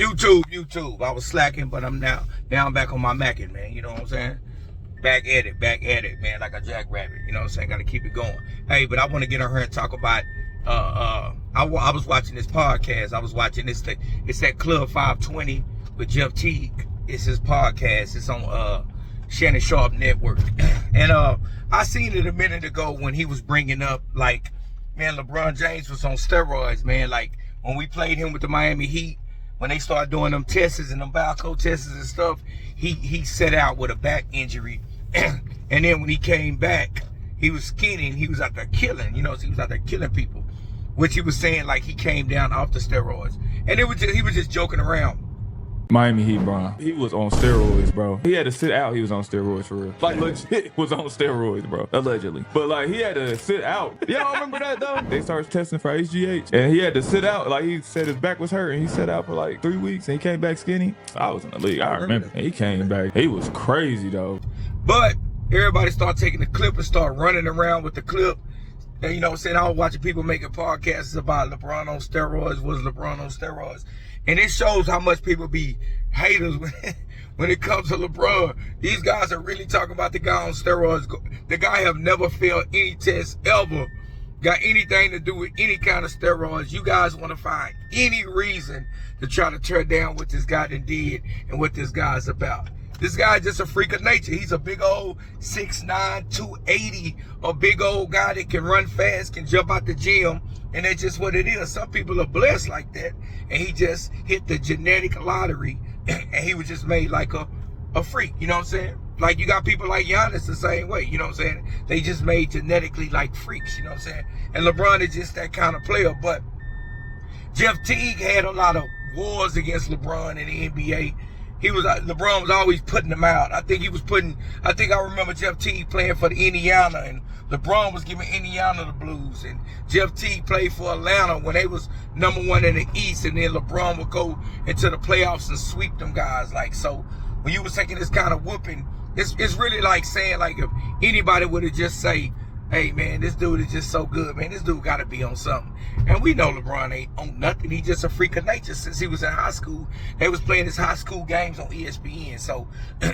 YouTube. I was slacking, but I'm now I'm back on my Mackin', man. You know what I'm saying? Back at it, man, like a jackrabbit. You know what I'm saying? Got to keep it going. Hey, but I want to get on here and talk about. I was watching this podcast. I was watching this. It's that Club 520 with Jeff Teague. It's his podcast. It's on Shannon Sharp Network. And I seen it a minute ago when he was bringing up, like, man, LeBron James was on steroids, man. Like when we played him with the Miami Heat. When they started doing them tests and them barcode tests and stuff, he set out with a back injury. And then when he came back, he was skinny and he was out there killing, he was out there killing people. Which he was saying like he came down off the steroids. And he was just joking around. Miami Heat, bro. He was on steroids, bro. He had to sit out. He was on steroids for real. Like legit was on steroids, bro. Allegedly. But like he had to sit out. Y'all remember that though? They started testing for HGH and he had to sit out. Like he said his back was hurt and he sat out for like 3 weeks and he came back skinny. I was in the league. I remember. And he came back. He was crazy though. But everybody started taking the clip and start running around with the clip. And you know what I'm saying? I was watching people making podcasts about LeBron on steroids. Was LeBron on steroids? And it shows how much people be haters when it comes to LeBron. These guys are really talking about the guy on steroids. The guy have never failed any test ever. Got anything to do with any kind of steroids. You guys want to find any reason to try to tear down what this guy done did and what this guy's about. This guy's just a freak of nature. He's a big old 6'9", 280, a big old guy that can run fast, can jump out the gym, and that's just what it is. Some people are blessed like that, and he just hit the genetic lottery, and he was just made like a freak, you know what I'm saying? Like you got people like Giannis the same way, you know what I'm saying? They just made genetically like freaks, you know what I'm saying? And LeBron is just that kind of player, but Jeff Teague had a lot of wars against LeBron in the NBA. LeBron was always putting them out. I think I remember Jeff Teague playing for the Indiana, and LeBron was giving Indiana the blues, and Jeff Teague played for Atlanta when they was #1 in the East, and then LeBron would go into the playoffs and sweep them guys. Like, so when you was taking this kind of whooping, it's really like saying, like, if anybody would have just say, hey man, this dude is just so good, man. This dude gotta be on something. And we know LeBron ain't on nothing. He just a freak of nature. Since he was in high school, they was playing his high school games on ESPN. So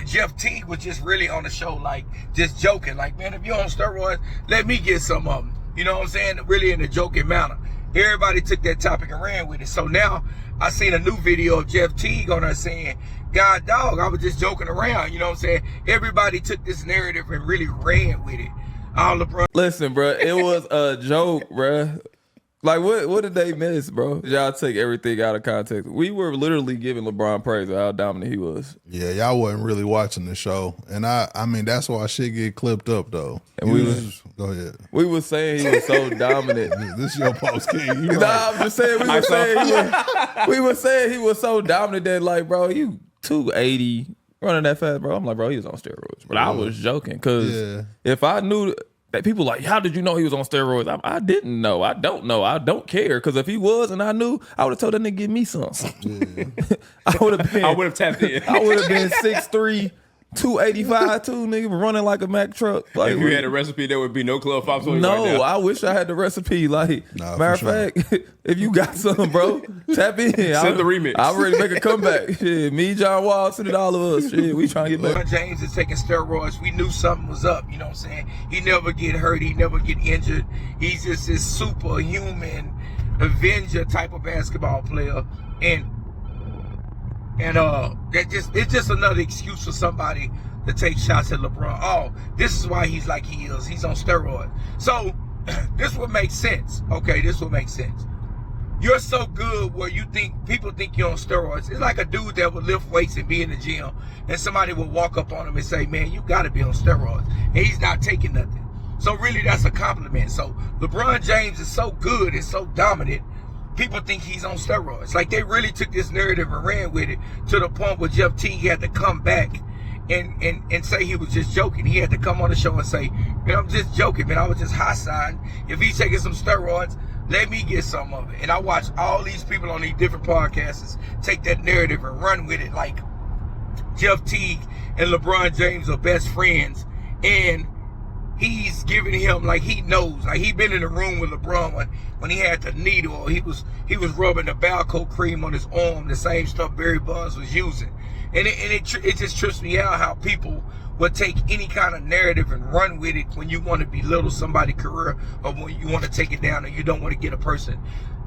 Jeff Teague was just really on the show, like just joking, like, man, if you're on steroids, let me get some of them. You know what I'm saying? Really in a joking manner. Everybody took that topic and ran with it. So now I seen a new video of Jeff Teague on there saying, God dog, I was just joking around. You know what I'm saying? Everybody took this narrative and really ran with it. LeBron. Listen, bro, it was a joke, bro. Like, what did they miss, bro? Y'all take everything out of context. We were literally giving LeBron praise of how dominant he was. Yeah, y'all wasn't really watching the show. And I mean, that's why shit get clipped up, though. And go ahead. We were saying he was so dominant. This is your post, King. Nah, I'm just saying, we were saying he was so dominant that, like, bro, you 280 running that fast, bro. I'm like, bro, he was on steroids. But I was joking, because if I knew that, people like, how did you know he was on steroids? I didn't know. I don't know. I don't care. Because if he was and I knew, I would have told that nigga give me some. Yeah. I would have tapped in. I would have been 6'3", 285 too, nigga, running like a Mack truck. Like, if you had a recipe, there would be no Club 520 no, right now. I wish I had the recipe. Like, matter of fact, if you got some, bro, tap in. Send the remix. I'm ready to make a comeback. Shit, me, John Wall, send it all of us. Shit, we trying to get back. LeBron James is taking steroids. We knew something was up, you know what I'm saying? He never get hurt. He never get injured. He's just this superhuman Avenger type of basketball player. And it's just another excuse for somebody to take shots at LeBron. Oh, this is why he's like he is. He's on steroids. So this would make sense. Okay, this would make sense. You're so good where people think you're on steroids. It's like a dude that would lift weights and be in the gym, and somebody will walk up on him and say, man, you gotta be on steroids. And he's not taking nothing. So really that's a compliment. So LeBron James is so good and so dominant, people think he's on steroids. Like, they really took this narrative and ran with it to the point where Jeff Teague had to come back and say he was just joking. He had to come on the show and say, man, I'm just joking, man. I was just high-siding. If he's taking some steroids, let me get some of it. And I watch all these people on these different podcasts take that narrative and run with it. Like, Jeff Teague and LeBron James are best friends. And he's giving him, like, he knows, like, he been in the room with LeBron when he had the needle, or he was rubbing the Balco cream on his arm, the same stuff Barry Bonds was using. And it just trips me out how people would take any kind of narrative and run with it when you want to belittle somebody's career, or when you want to take it down, and you don't want to get a person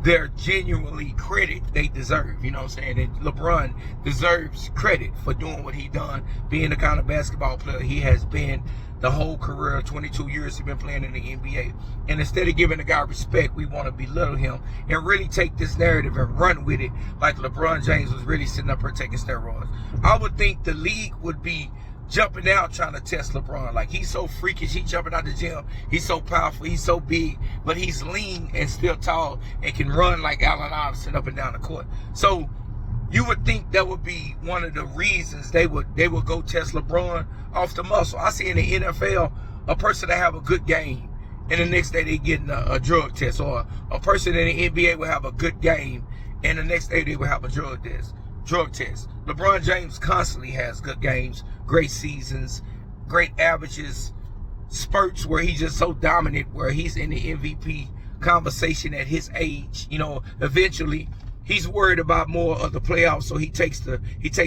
their genuinely credit they deserve. You know what I'm saying? And LeBron deserves credit for doing what he done, being the kind of basketball player he has been the whole career, 22 years he's been playing in the NBA. And instead of giving the guy respect, we want to belittle him and really take this narrative and run with it like LeBron James was really sitting up here taking steroids. I would think the league would be jumping out trying to test LeBron. Like, he's so freakish, he's jumping out the gym, he's so powerful, he's so big, but he's lean and still tall and can run like Allen Iverson up and down the court. So you would think that would be one of the reasons they would go test LeBron off the muscle. I see in the NFL a person that have a good game and the next day they getting a drug test, or a person in the NBA will have a good game and the next day they will have a drug test. LeBron James constantly has good games, great seasons, great averages, spurts where he's just so dominant, where he's in the MVP conversation at his age. You know, eventually he's worried about more of the playoffs, so he takes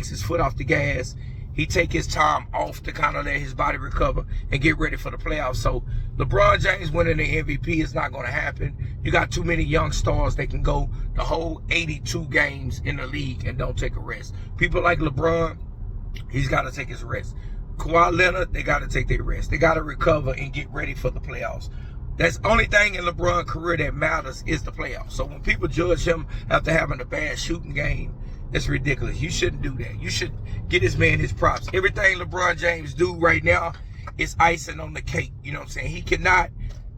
his foot off the gas. He take his time off to kind of let his body recover and get ready for the playoffs. So LeBron James winning the MVP is not going to happen. You got too many young stars that can go the whole 82 games in the league and don't take a rest. People like LeBron, he's got to take his rest. Kawhi Leonard, they got to take their rest. They got to recover and get ready for the playoffs. That's the only thing in LeBron's career that matters is the playoffs. So when people judge him after having a bad shooting game, it's ridiculous. You shouldn't do that. You should get this man his props. Everything LeBron James do right now is icing on the cake. You know what I'm saying? He cannot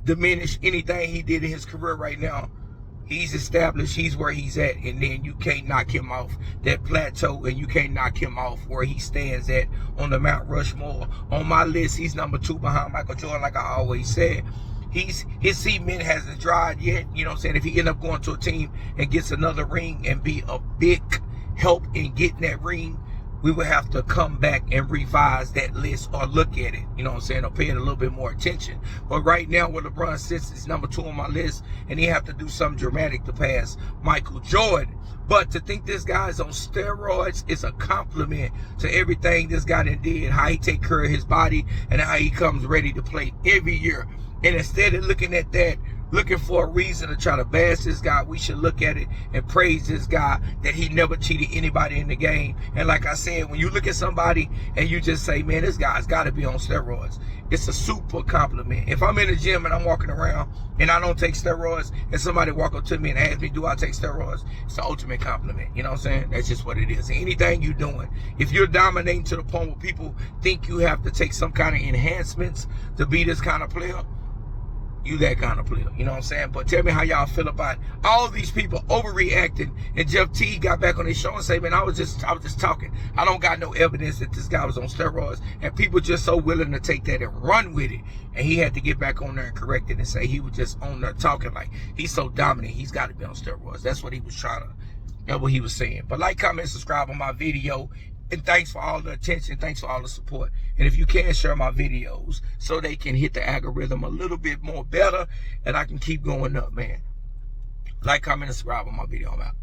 diminish anything he did in his career right now. He's established. He's where he's at. And then you can't knock him off that plateau, and you can't knock him off where he stands at on the Mount Rushmore. On my list, he's number 2 behind Michael Jordan, like I always said. His cement hasn't dried yet. You know what I'm saying? If he end up going to a team and gets another ring and be a big help in getting that ring, we would have to come back and revise that list or look at it, you know what I'm saying, or pay it a little bit more attention. But right now, where LeBron sits is number 2 on my list, and he have to do something dramatic to pass Michael Jordan. But to think this guy's on steroids is a compliment to everything this guy done did, how he take care of his body and how he comes ready to play every year. And instead of looking at that, looking for a reason to try to bash this guy, we should look at it and praise this guy that he never cheated anybody in the game. And like I said, when you look at somebody and you just say, man, this guy's got to be on steroids, it's a super compliment. If I'm in the gym and I'm walking around and I don't take steroids, and somebody walk up to me and ask me, do I take steroids? It's the ultimate compliment. You know what I'm saying? That's just what it is. And anything you're doing, if you're dominating to the point where people think you have to take some kind of enhancements to be this kind of player, you that kind of player, you know what I'm saying? But tell me how y'all feel about all these people overreacting. And Jeff Teague got back on his show and say, man, I was just talking. I don't got no evidence that this guy was on steroids. And people just so willing to take that and run with it. And he had to get back on there and correct it and say he was just on there talking like he's so dominant, he's got to be on steroids. That's what he was that's what he was saying. But like, comment, subscribe on my video. And thanks for all the attention. Thanks for all the support. And if you can, share my videos so they can hit the algorithm a little bit more better and I can keep going up, man. Like, comment, and subscribe on my video. I'm out.